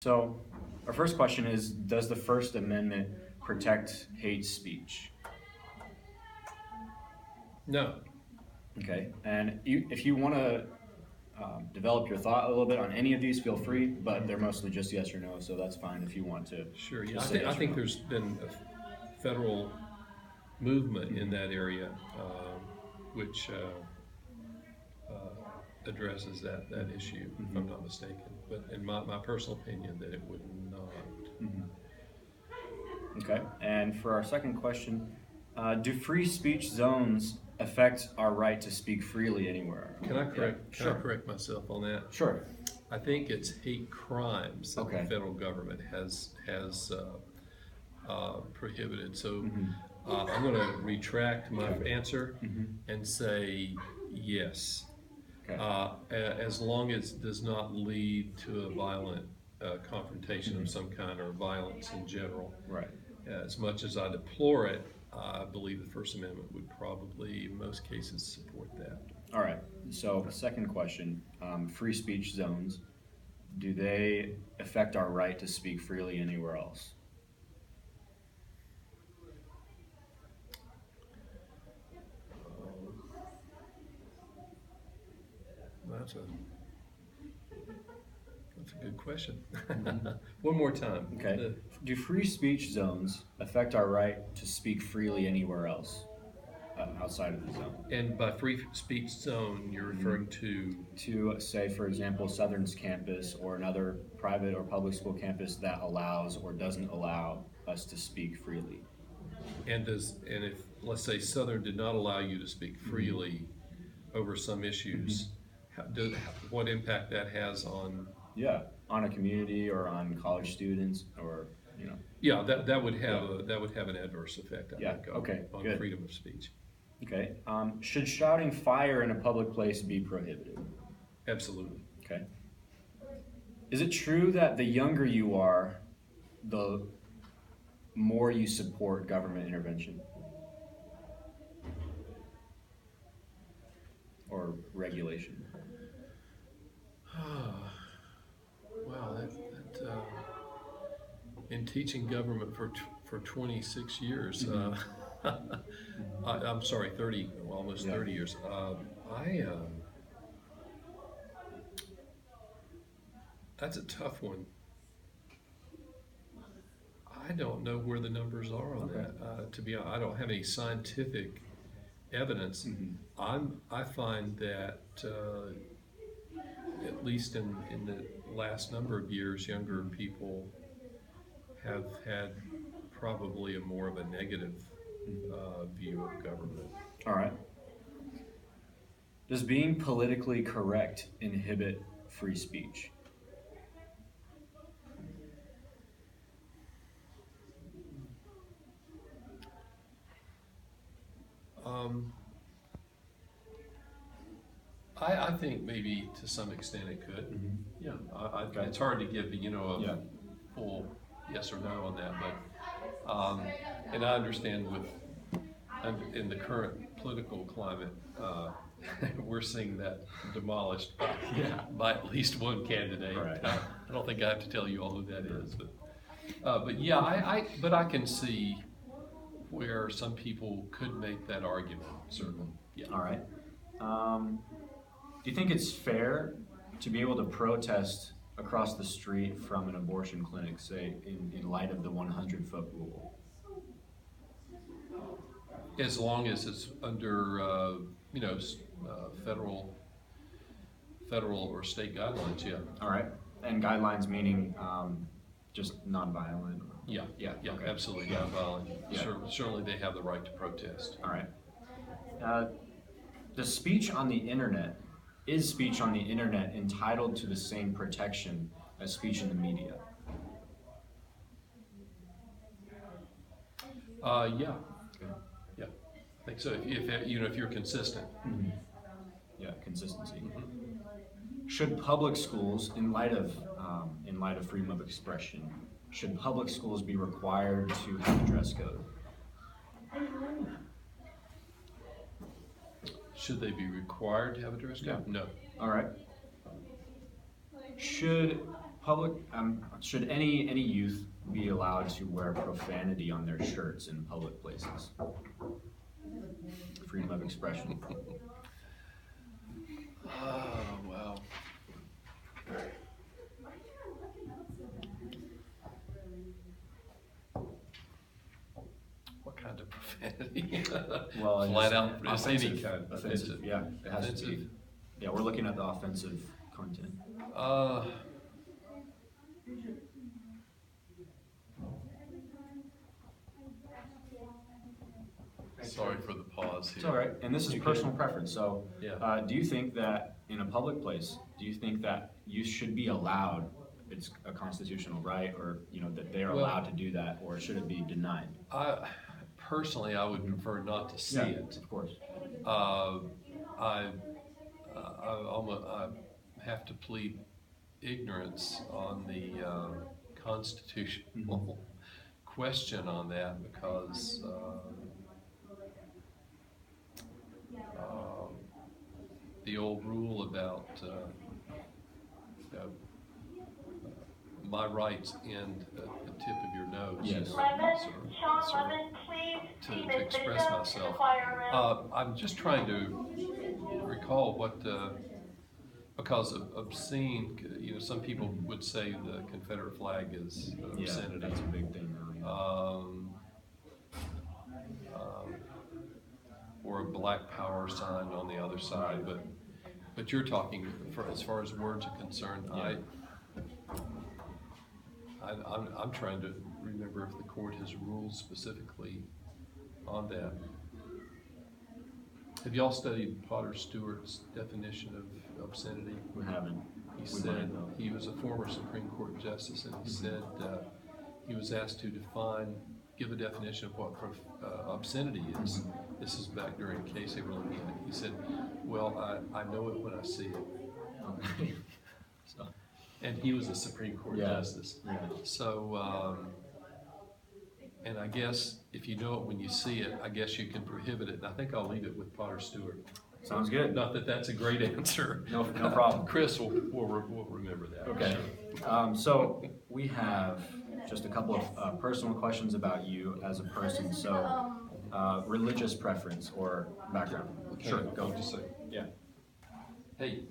So, our first question is, does the First Amendment protect hate speech? No. Okay, and if you want to develop your thought a little bit on any of these, feel free, but they're mostly just yes or no, so that's fine if you want to Sure. Yeah, just I say think I yes or think no. there's been a federal movement in that area, which addresses that issue, if I'm not mistaken. But in my personal opinion, that it would not. Okay, and for our second question, do free speech zones affect our right to speak freely anywhere? Can I Yeah, correct? Can I sure, correct myself on that? sure. I think it's hate crimes that the Okay. federal government has prohibited. So I'm going to retract my Okay. answer and say yes. Okay. As long as it does not lead to a violent confrontation of some kind or violence in general. Right. As much as I deplore it, I believe the First Amendment would probably, in most cases, support that. All right. So, second question: free speech zones, do they affect our right to speak freely anywhere else? That's a that's a good question. One more time. Okay. Do free speech zones affect our right to speak freely anywhere else outside of the zone? And by free speech zone, you're referring to, To say, for example, Southern's campus or another private or public school campus that allows or doesn't allow us to speak freely. and if, let's say, Southern did not allow you to speak freely over some issues, what impact that has on? Yeah, on a community or on college students or you know. Yeah, that would have that would have an adverse effect, I Yeah. think, Okay. on Good. freedom of speech. Okay. Should shouting fire in a public place be prohibited? Absolutely. Okay. Is it true that the younger you are, the more you support government intervention or regulation? Wow, in teaching government for 26 years, I'm sorry, 30, almost Yeah. 30 years. I That's a tough one. I don't know where the numbers are on Okay. that. To be honest, I don't have any scientific evidence. I find that at least in the last number of years, younger people have had probably a more of a negative view of government. All right. Does being politically correct inhibit free speech? Um, I think maybe to some extent it could. Yeah, Okay. it's hard to give a Yeah. full yes or no on that, but and I understand in the current political climate, we're seeing that demolished by at least one candidate. Right. I don't think I have to tell you all who that is, but yeah, but I can see where some people could make that argument. Certainly, yeah. All right. Do you think it's fair to be able to protest across the street from an abortion clinic, say, in light of the 100-foot rule? As long as it's under federal or state guidelines, yeah. All right. And guidelines meaning just nonviolent? Yeah, Okay. absolutely nonviolent. Yeah. Certainly they have the right to protest. All right. The speech on the internet, is speech on the internet entitled to the same protection as speech in the media? Yeah. Yeah. I think so. If you're consistent. Yeah, consistency. Should public schools, in light of freedom of expression, should public schools be required to have a dress code? Should they be required to have a dress code? No. All right. Should Should any youth be allowed to wear profanity on their shirts in public places? Freedom of expression. Oh, wow. What kind of profanity? Well, Flat out, just any offensive, kind. offensive, yeah, it has to be. Offensive. Yeah, we're looking at the offensive content. Sorry for the pause here. It's all right, and this is You personal good? preference, so, Yeah. do you think that in a public place, do you think that you should be allowed, it's a constitutional right, or, you know, that they are Well- allowed to do that, or should it be denied? Personally, I would prefer not to see Yeah, it. of course. I have to plead ignorance on the constitutional question on that because the old rule about my rights end at the tip of your nose. Yes. To express myself. I'm just trying to recall what, because of obscene, you know, some people would say the Confederate flag is Yeah, obscenity. that's a big thing now, Or a black power sign on the other side, but you're talking as far as words are concerned. Yeah. I'm trying to remember if the court has ruled specifically on that. Have y'all studied Potter Stewart's definition of obscenity? We haven't. He We said, might, though. he was a former Supreme Court justice, and he said he was asked to give a definition of what obscenity is. This is back during Casey ruling. He said, well, I know it when I see it. Okay. So, And he was a Supreme Court Yeah. justice. yeah. So, and I guess if you know it when you see it, I guess you can prohibit it. And I think I'll leave it with Potter Stewart. Sounds good. Not that that's a great answer. No problem. Chris will remember that. Okay. So we have just a couple of personal questions about you as a person. So, religious preference or background. Okay, Sure, go. Just say, Yeah. hey,